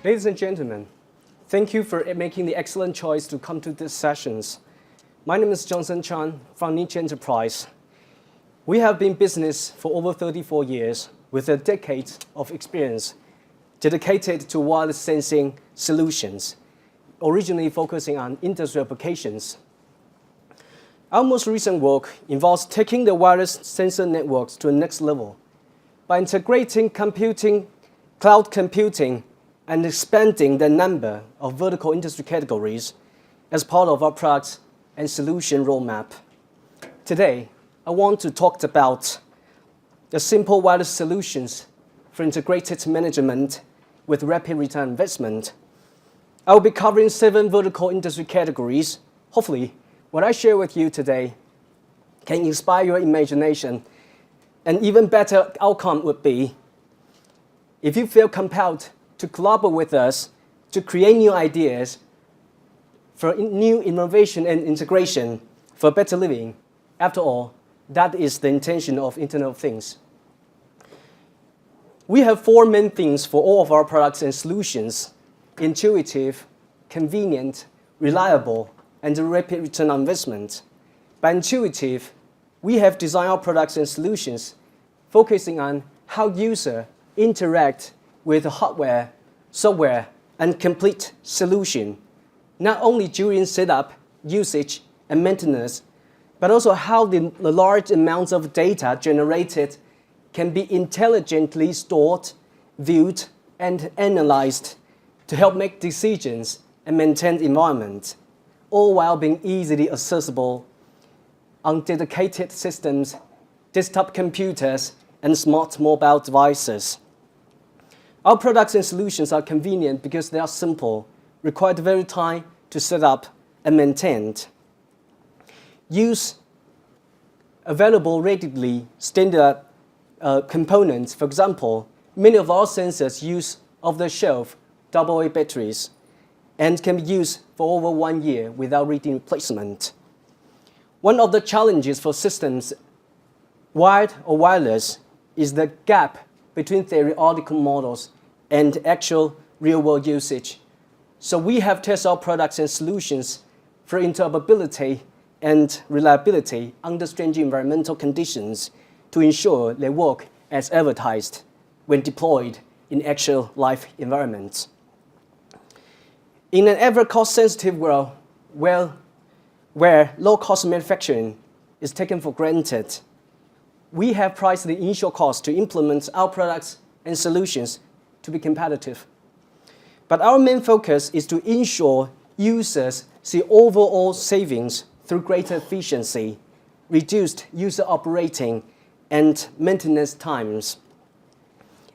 Ladies and gentlemen, thank you for making the excellent choice to come to these sessions. My name is Johnson Chan from Niche Enterprise. We have been in business for over 34 years with a decade of experience dedicated to wireless sensing solutions, originally focusing on industrial applications. Our most recent work involves taking the wireless sensor networks to the next level by integrating computing, cloud computing, and expanding the number of vertical industry categories as part of our products and solution roadmap. Today, I want to talk about the simple wireless solutions for integrated management with rapid return on investment. I will be covering 7 vertical industry categories. Hopefully, what I share with you today can inspire your imagination. An even better outcome would be if you feel compelled to collaborate with us to create new ideas for new innovation and integration for better living. After all, that is the intention of Internet of Things. We have 4 main things for all of our products and solutions: intuitive, convenient, reliable, and rapid return on investment. By intuitive, we have designed our products and solutions focusing on how users interact with the hardware, software, and complete solution, not only during setup, usage, and maintenance, but also how the large amounts of data generated can be intelligently stored, viewed, and analyzed to help make decisions and maintain the environment, all while being easily accessible on dedicated systems, desktop computers, and smart mobile devices. Our products and solutions are convenient because they are simple, require very time to set up and maintain. Use available readily standard components. For example, many of our sensors use off-the-shelf AA batteries and can be used for over 1 year without needing replacement. One of the challenges for systems, wired or wireless, is the gap between theoretical models and actual real-world usage. So we have tested our products and solutions for interoperability and reliability under strange environmental conditions to ensure they work as advertised when deployed in actual life environments. In an ever cost-sensitive world where low-cost manufacturing is taken for granted, we have priced the initial cost to implement our products and solutions to be competitive. But our main focus is to ensure users see overall savings through greater efficiency, reduced user operating and maintenance times,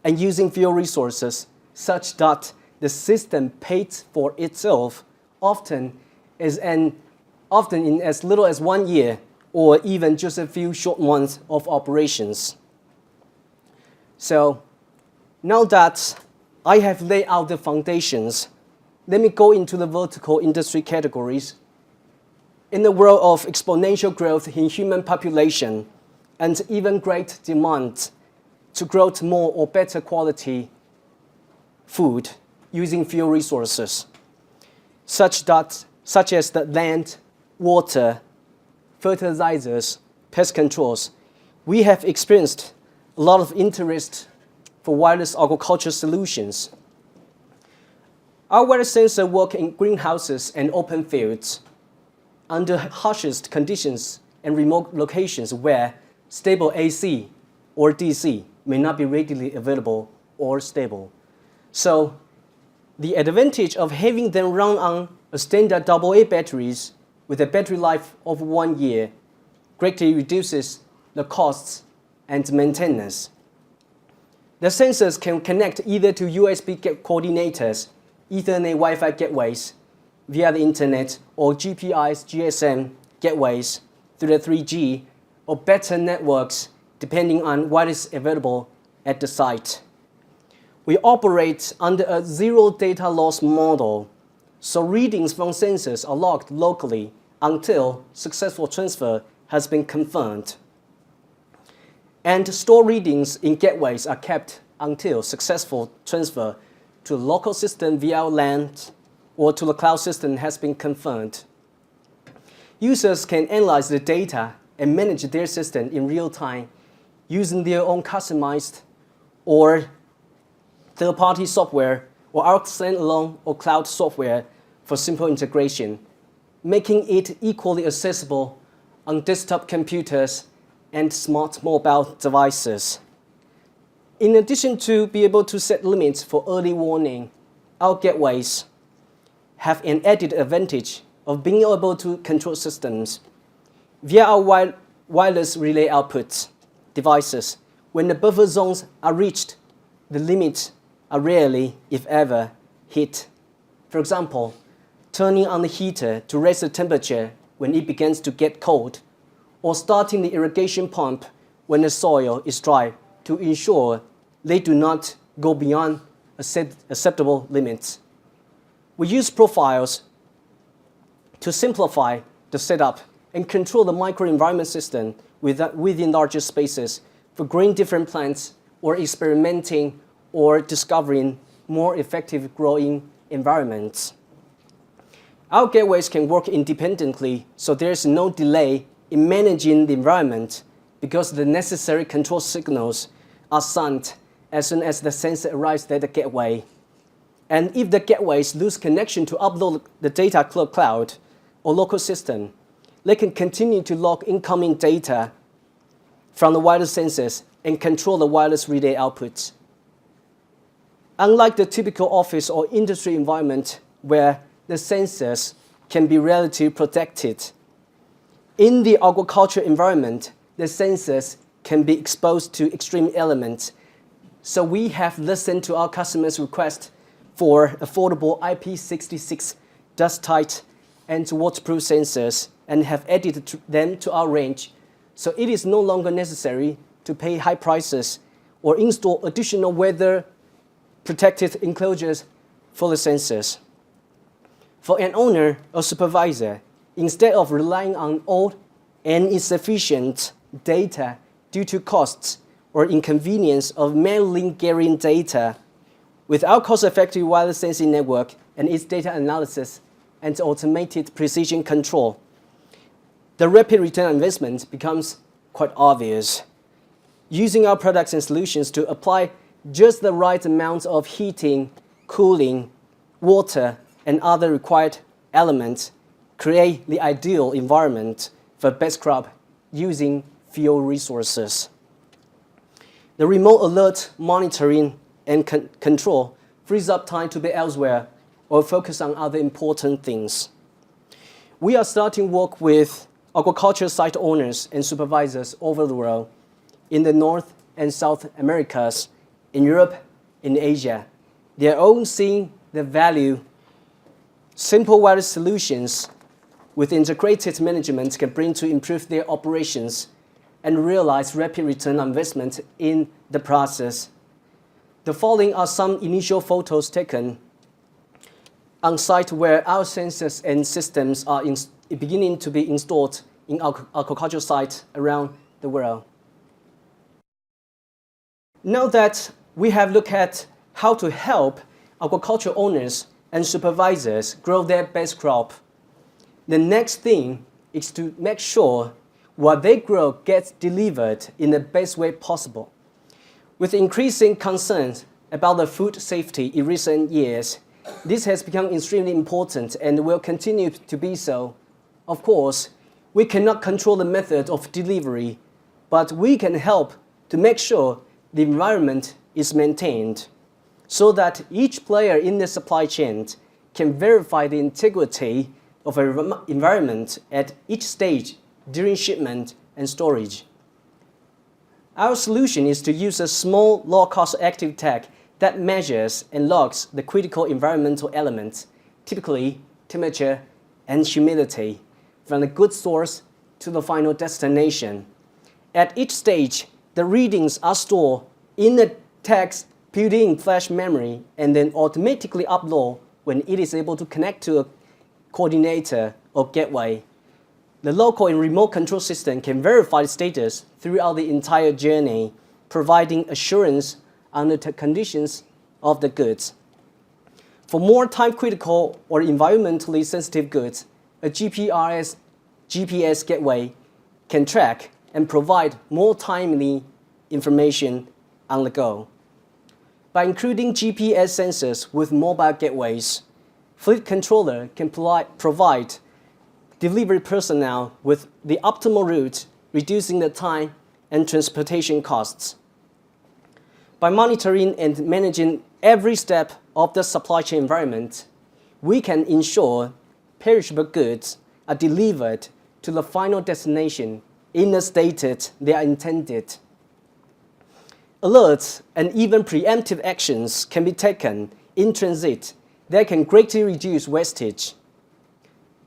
and using fewer resources such that the system pays for itself often in as little as 1 year or even just a few short months of operations. So now that I have laid out the foundations, let me go into the vertical industry categories. In the world of exponential growth in human population and even great demand to grow to more or better quality food using fewer resources, such as the land, water, fertilizers, pest controls, we have experienced a lot of interest for wireless agriculture solutions. Our wireless sensors work in greenhouses and open fields under harshest conditions and remote locations where stable AC or DC may not be readily available or stable. So the advantage of having them run on a standard AA batteries with a battery life of 1 year greatly reduces the costs and maintenance. The sensors can connect either to USB coordinators, Ethernet Wi-Fi gateways via the internet, or GPIs, GSM gateways through the 3G or better networks depending on what is available at the site. We operate under a zero data loss model, so readings from sensors are logged locally until successful transfer has been confirmed. And store readings in gateways are kept until successful transfer to a local system via land or to the cloud system has been confirmed. Users can analyze the data and manage their system in real time using their own customized or third-party software or our standalone or cloud software for simple integration, making it equally accessible on desktop computers and smart mobile devices. In addition to be able to set limits for early warning, our gateways have an added advantage of being able to control systems via our wireless relay outputs devices. When the buffer zones are reached, the limits are rarely, if ever, hit. For example, turning on the heater to raise the temperature when it begins to get cold, or starting the irrigation pump when the soil is dry to ensure they do not go beyond acceptable limits. We use profiles to simplify the setup and control the microenvironment system within larger spaces for growing different plants or experimenting or discovering more effective growing environments. Our gateways can work independently, so there is no delay in managing the environment because the necessary control signals are sent as soon as the sensor arrives at the gateway. And if the gateways lose connection to upload the data to the cloud or local system, they can continue to log incoming data from the wireless sensors and control the wireless relay outputs. Unlike the typical office or industry environment where the sensors can be relatively protected, in the agriculture environment, the sensors can be exposed to extreme elements. So we have listened to our customers' request for affordable IP66 dust-tight and waterproof sensors and have added them to our range. So it is no longer necessary to pay high prices or install additional weather-protected enclosures for the sensors. For an owner or supervisor, instead of relying on old and insufficient data due to costs or inconvenience of manually gathering data, with our cost-effective wireless sensing network and its data analysis and automated precision control, the rapid return on investment becomes quite obvious. Using our products and solutions to apply just the right amount of heating, cooling, water, and other required elements create the ideal environment for best crop using few resources. The remote alert monitoring and control frees up time to be elsewhere or focus on other important things. We are starting work with agriculture site owners and supervisors over the world in the North and South Americas, in Europe, in Asia. They are all seeing the value simple wireless solutions with integrated management can bring to improve their operations and realize rapid return on investment in the process. The following are some initial photos taken on site where our sensors and systems are beginning to be installed in agricultural sites around the world. Now that we have looked at how to help agriculture owners and supervisors grow their best crop, the next thing is to make sure what they grow gets delivered in the best way possible. With increasing concerns about the food safety in recent years, this has become extremely important and will continue to be so. Of course, we cannot control the method of delivery, but we can help to make sure the environment is maintained so that each player in the supply chain can verify the integrity of an environment at each stage during shipment and storage. Our solution is to use a small, low-cost active tag that measures and logs the critical environmental elements, typically temperature and humidity, from the goods source to the final destination. At each stage, the readings are stored in the tag's built-in flash memory and then automatically upload when it is able to connect to a coordinator or gateway. The local and remote control system can verify the status throughout the entire journey, providing assurance on the conditions of the goods. For more time-critical or environmentally sensitive goods, a GPS gateway can track and provide more timely information on the go. By including GPS sensors with mobile gateways, fleet controller can provide delivery personnel with the optimal route, reducing the time and transportation costs. By monitoring and managing every step of the supply chain environment, we can ensure perishable goods are delivered to the final destination in the state they are intended. Alerts and even preemptive actions can be taken in transit that can greatly reduce wastage.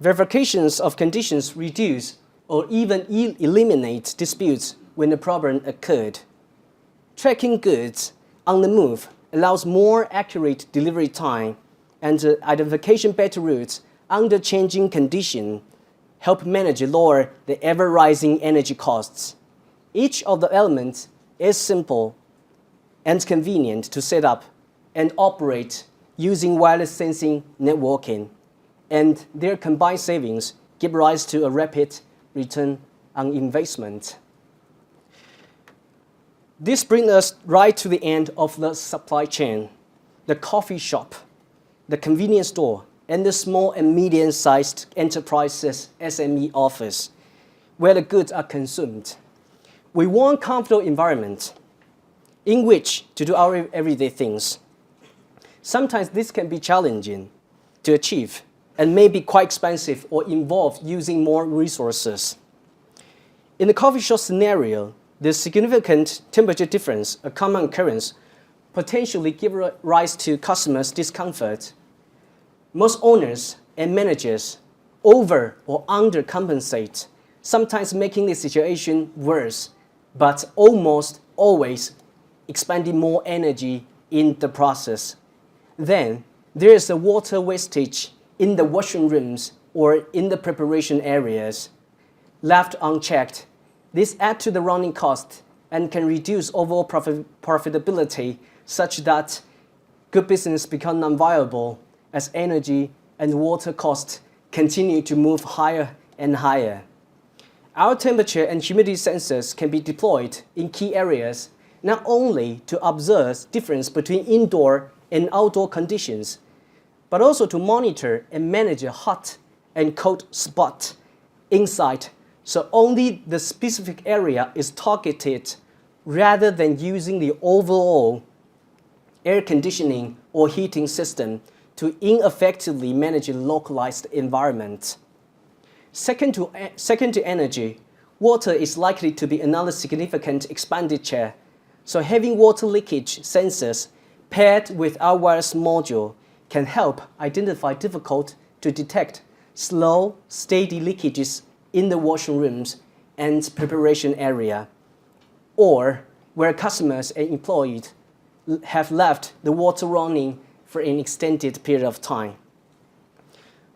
Verifications of conditions reduce or even eliminate disputes when the problem occurred. Tracking goods on the move allows more accurate delivery time, and identification better routes under changing conditions help manage lower the ever-rising energy costs. Each of the elements is simple and convenient to set up and operate using wireless sensing networking, and their combined savings give rise to a rapid return on investment. This brings us right to the end of the supply chain, the coffee shop, the convenience store, and the small and medium-sized enterprises SME office, where the goods are consumed. We want a comfortable environment in which to do our everyday things. Sometimes this can be challenging to achieve and may be quite expensive or involve using more resources. In the coffee shop scenario, the significant temperature difference, a common occurrence, potentially give rise to customers' discomfort. Most owners and managers over or undercompensate, sometimes making the situation worse, but almost always expending more energy in the process. Then, there is a water wastage in the washing rooms or in the preparation areas. Left unchecked, this adds to the running cost and can reduce overall profitability such that good business become non-viable as energy and water costs continue to move higher and higher. Our temperature and humidity sensors can be deployed in key areas not only to observe difference between indoor and outdoor conditions, but also to monitor and manage a hot and cold spot inside, so only the specific area is targeted rather than using the overall air conditioning or heating system to ineffectively manage a localized environment. Second to energy, water is likely to be another significant expenditure, so having water leakage sensors paired with our wireless module can help identify difficult to detect slow, steady leakages in the washing rooms and preparation area, or where customers and employees have left the water running for an extended period of time.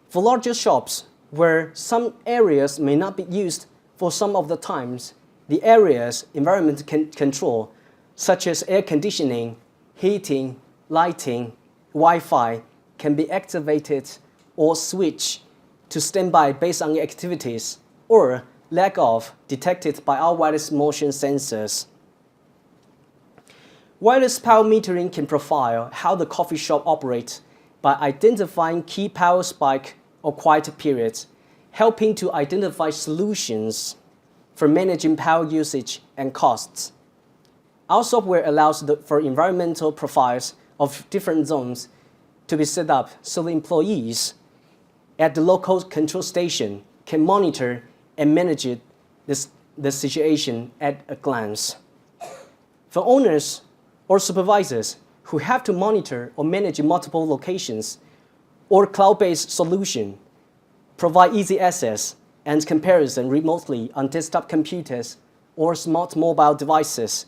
For larger shops, where some areas may not be used for some of the times, the area's environment control, such as air conditioning, heating, lighting, Wi-Fi, can be activated or switched to standby based on activities or lack of detected by our wireless motion sensors. Wireless power metering can profile how the coffee shop operates by identifying key power spike or quiet periods, helping to identify solutions for managing power usage and costs. Our software allows for environmental profiles of different zones to be set up so the employees at the local control station can monitor and manage the situation at a glance. For owners or supervisors who have to monitor or manage multiple locations, or cloud-based solution provide easy access and comparison remotely on desktop computers or smart mobile devices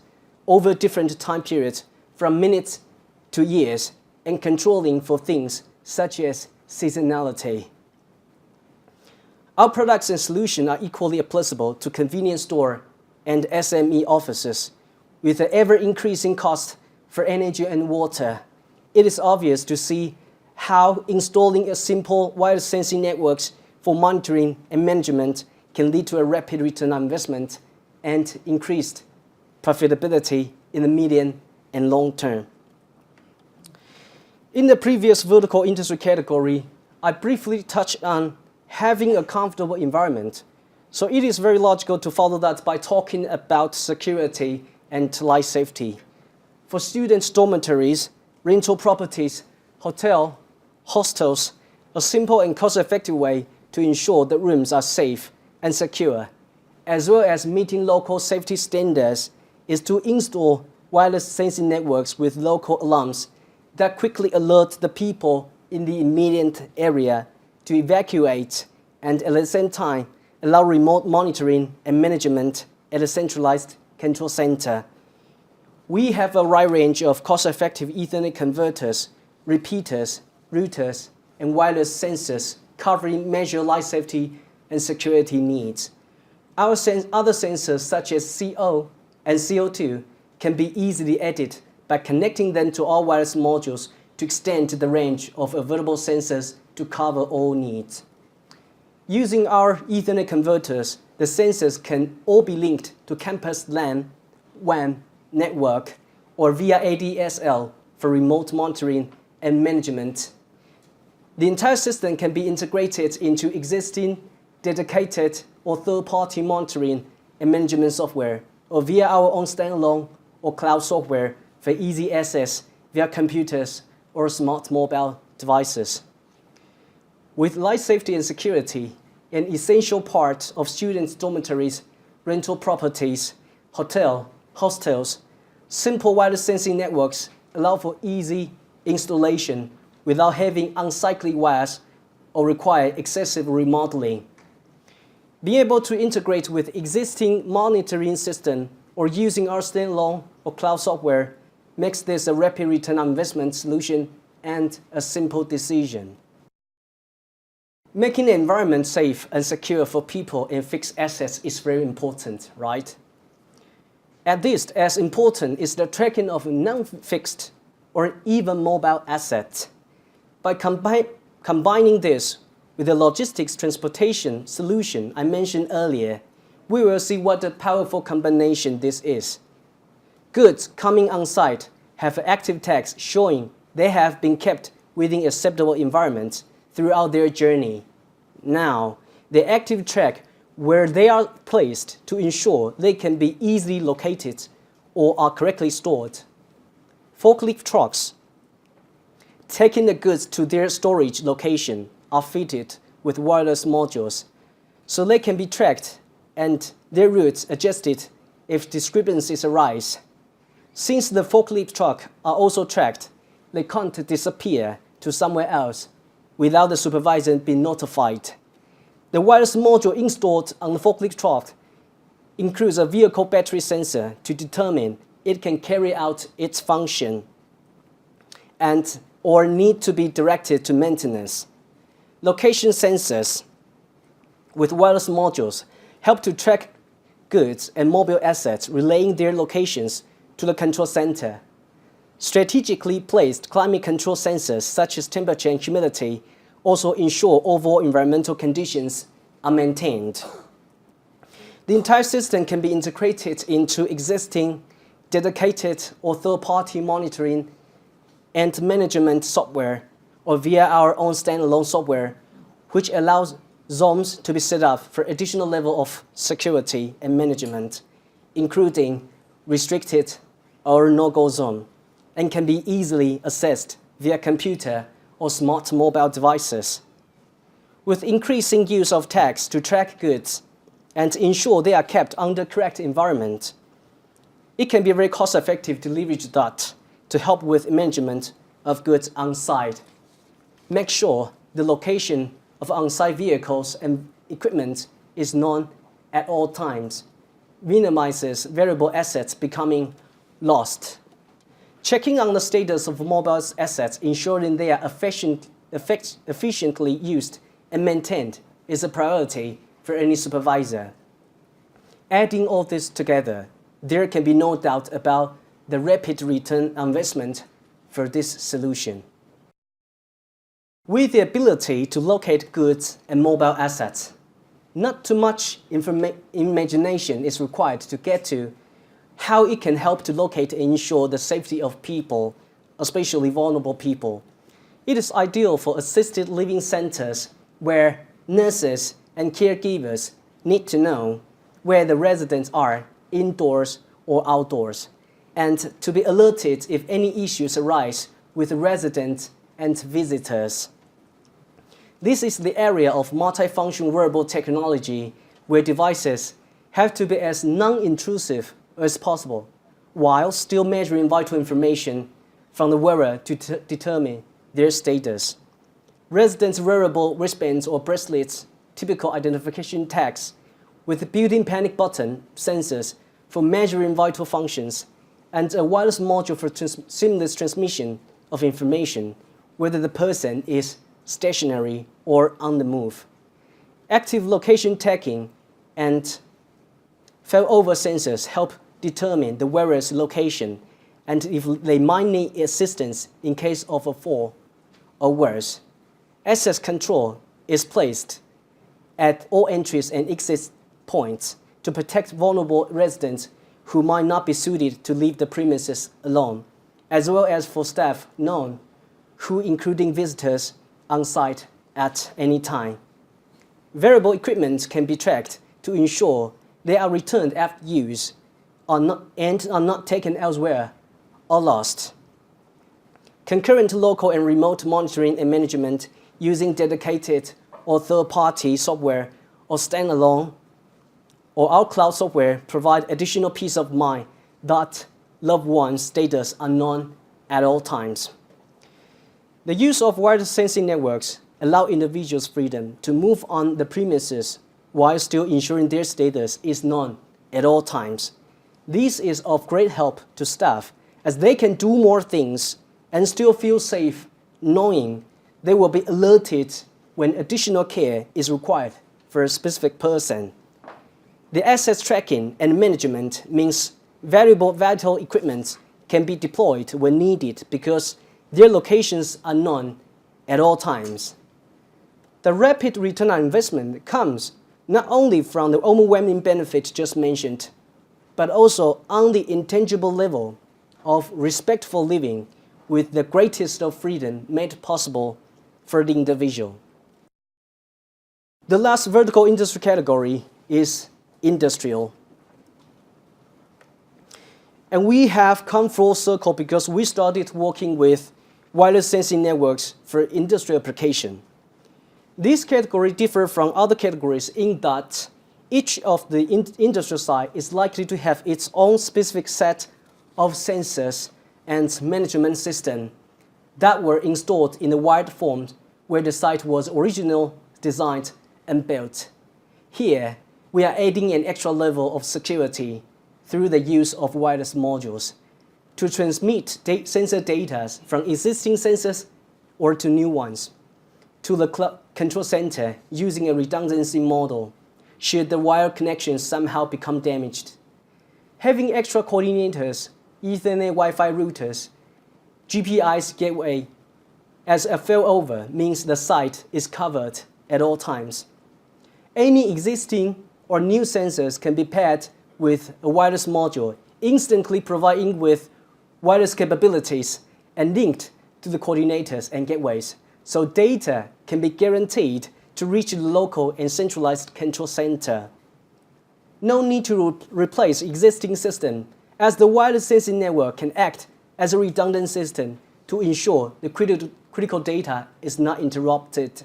over different time periods from minutes to years, and controlling for things such as seasonality. Our products and solutions are equally applicable to convenience store and SME offices. With the ever-increasing cost for energy and water, it is obvious to see how installing a simple wireless sensing networks for monitoring and management can lead to a rapid return on investment and increased profitability in the medium and long term. In the previous vertical industry category, I briefly touched on having a comfortable environment. So it is very logical to follow that by talking about security and life safety. For students' dormitories, rental properties, hostels, a simple and cost-effective way to ensure that rooms are safe and secure, as well as meeting local safety standards, is to install wireless sensing networks with local alarms that quickly alert the people in the immediate area to evacuate and at the same time allow remote monitoring and management at a centralized control center. We have a wide range of cost-effective Ethernet converters, repeaters, routers, and wireless sensors covering major life safety and security needs. Our other sensors such as CO and CO2 can be easily added by connecting them to all wireless modules to extend the range of available sensors to cover all needs. Using our Ethernet converters, the sensors can all be linked to campus LAN, WAN, network, or via ADSL for remote monitoring and management. The entire system can be integrated into existing dedicated or third-party monitoring and management software, or via our own standalone or cloud software for easy access via computers or smart mobile devices. With life safety and security, an essential part of students' dormitories, rental properties, hostels, simple wireless sensing networks allow for easy installation without having unsightly wires or require excessive remodeling. Being able to integrate with existing monitoring system or using our standalone or cloud software makes this a rapid return on investment solution and a simple decision. Making the environment safe and secure for people and fixed assets is very important, right? At least as important is the tracking of non-fixed or even mobile assets. By combining this with the logistics transportation solution I mentioned earlier, we will see what a powerful combination this is. Goods coming on site have active tags showing they have been kept within acceptable environments throughout their journey. Now, they active track where they are placed to ensure they can be easily located or are correctly stored. Forklift trucks taking the goods to their storage location are fitted with wireless modules, so they can be tracked and their routes adjusted if discrepancies arise. Since the forklift truck are also tracked, they can't disappear to somewhere else without the supervisor being notified. The wireless module installed on the forklift truck includes a vehicle battery sensor to determine it can carry out its function and or need to be directed to maintenance. Location sensors with wireless modules help to track goods and mobile assets relaying their locations to the control center. Strategically placed climate control sensors such as temperature and humidity also ensure overall environmental conditions are maintained. The entire system can be integrated into existing dedicated or third-party monitoring and management software or via our own standalone software, which allows zones to be set up for additional level of security and management, including restricted or no-go zone, and can be easily accessed via computer or smart mobile devices. With increasing use of tags to track goods and ensure they are kept under correct environment, it can be very cost-effective to leverage that to help with management of goods on site. Make sure the location of on-site vehicles and equipment is known at all times, minimizes variable assets becoming lost. Checking on the status of mobile assets, ensuring they are efficiently used and maintained is a priority for any supervisor. Adding all this together, there can be no doubt about the rapid return on investment for this solution. with the ability to locate goods and mobile assets. Not too much imagination is required to get to how it can help to locate and ensure the safety of people, especially vulnerable people. It is ideal for assisted living centers where nurses and caregivers need to know where the residents are, indoors or outdoors, and to be alerted if any issues arise with the residents and visitors. This is the area of multifunction wearable technology where devices have to be as non-intrusive as possible, while still measuring vital information from the wearer to determine their status. Residents' wearable wristbands or bracelets, typical identification tags, with built-in panic button sensors for measuring vital functions, and a wireless module for seamless transmission of information, whether the person is stationary or on the move. Active location tagging and failover sensors help determine the wearer's location and if they might need assistance in case of a fall or worse. Access control is placed at all entries and exit points to protect vulnerable residents who might not be suited to leave the premises alone, as well as for staff known who including visitors on site at any time. Variable equipment can be tracked to ensure they are returned after use and are not taken elsewhere or lost. Concurrent local and remote monitoring and management using dedicated or third-party software or standalone or our cloud software provide additional peace of mind that loved one's status are known at all times. The use of wireless sensing networks allow individuals freedom to move on the premises while still ensuring their status is known at all times. This is of great help to staff as they can do more things and still feel safe knowing they will be alerted when additional care is required for a specific person. The asset tracking and management means valuable vital equipment can be deployed when needed because their locations are known at all times. The rapid return on investment comes not only from the overwhelming benefit just mentioned, but also on the intangible level of respectful living with the greatest of freedom made possible for the individual. The last vertical industry category is industrial. And we have come full circle because we started working with wireless sensing networks for industrial application. This category differs from other categories in that each of the industrial side is likely to have its own specific set of sensors and management system that were installed in the wired form where the site was originally designed and built. Here, we are adding an extra level of security through the use of wireless modules to transmit sensor data from existing sensors or to new ones to the control center using a redundancy model should the wire connections somehow become damaged. Having extra coordinators, Ethernet Wi-Fi routers, GPI's gateway as a failover means the site is covered at all times. Any existing or new sensors can be paired with a wireless module, instantly providing with wireless capabilities and linked to the coordinators and gateways, so data can be guaranteed to reach the local and centralized control center. No need to replace existing system, as the wireless sensing network can act as a redundant system to ensure the critical data is not interrupted.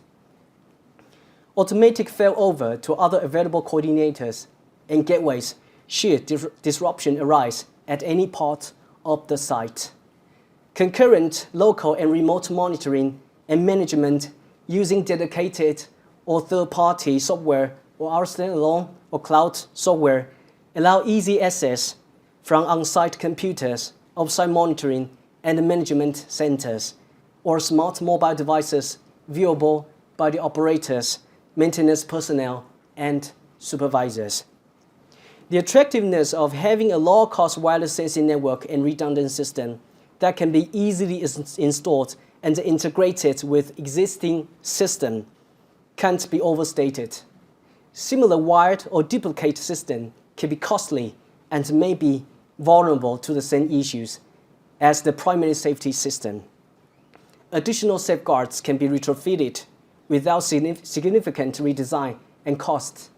Automatic failover to other available coordinators and gateways should disruption arise at any part of the site. Concurrent local and remote monitoring and management using dedicated or third-party software or our standalone or cloud software allow easy access from on-site computers, off-site monitoring and management centers, or smart mobile devices viewable by the operators, maintenance personnel, and supervisors. The attractiveness of having a low-cost wireless sensing network and redundant system that can be easily installed and integrated with existing system can't be overstated. Similar wired or duplicate system can be costly and may be vulnerable to the same issues as the primary safety system. Additional safeguards can be retrofitted without significant redesign and cost.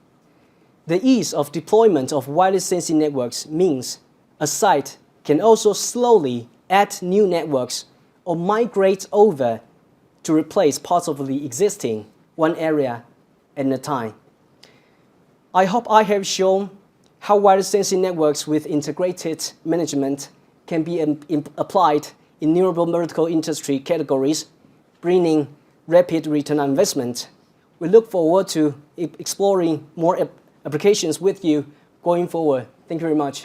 The ease of deployment of wireless sensing networks means a site can also slowly add new networks or migrate over to replace parts of the existing one area at a time. I hope I have shown how wireless sensing networks with integrated management can be applied in numerous vertical industry categories, bringing rapid return on investment. We look forward to exploring more applications with you going forward. Thank you very much.